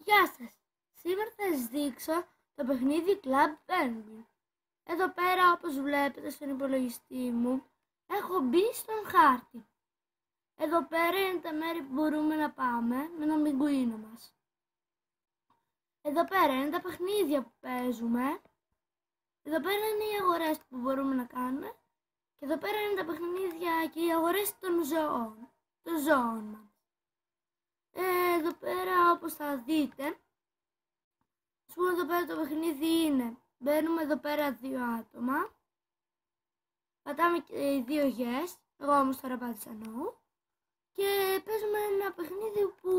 Γεια σας! Σήμερα θα σας δείξω το παιχνίδι Club Penguin. Εδώ πέρα, όπως βλέπετε στον υπολογιστή μου, έχω μπει στον χάρτη. Εδώ πέρα είναι τα μέρη που μπορούμε να πάμε με τον πιγκουίνο μας. Εδώ πέρα είναι τα παιχνίδια που παίζουμε. Εδώ πέρα είναι οι αγορές που μπορούμε να κάνουμε. Και εδώ πέρα είναι τα παιχνίδια και οι αγορές των ζώων μας. Εδώ πέρα, όπως θα δείτε, ας πούμε εδώ πέρα το παιχνίδι είναι, μπαίνουμε εδώ πέρα 2 άτομα, πατάμε και οι 2 yes, εγώ όμως τώρα πάτησα no, και παίζουμε ένα παιχνίδι που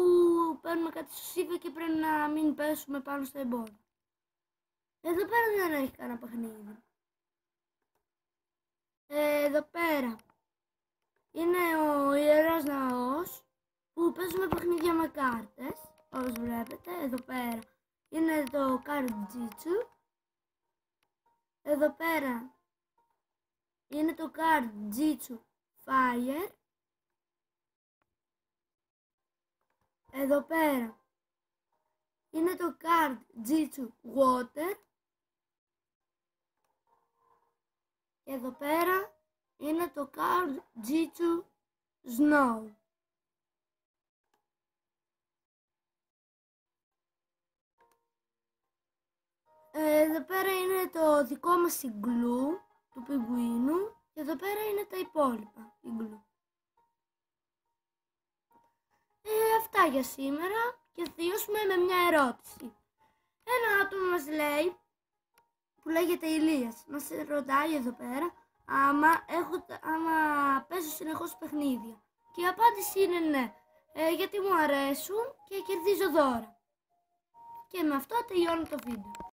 παίρνουμε κάτι σωσίβια και πρέπει να μην πέσουμε πάνω στο εμπόδιο. Εδώ πέρα δεν έχει κανένα παιχνίδι. Εδώ πέρα είναι ο Ιερός Ναός που παίζουμε παιχνίδια με κάρτες, όπως βλέπετε. Εδώ πέρα είναι το Card Jitsu. Εδώ πέρα είναι το Card Jitsu Fire. Εδώ πέρα είναι το Card Jitsu Water. Και εδώ πέρα είναι το Card Jitsu Snow. Εδώ πέρα είναι το δικό μας iglu του πιγκουίνου και εδώ πέρα είναι τα υπόλοιπα iglu. Αυτά για σήμερα και θα τελειώσουμε με μια ερώτηση. Ένα άτομο μας λέει, που λέγεται Ηλίας, μας ρωτάει εδώ πέρα άμα παίζω συνεχώς παιχνίδια. Και η απάντηση είναι ναι, γιατί μου αρέσουν και κερδίζω δώρα. Και με αυτό τελειώνω το βίντεο.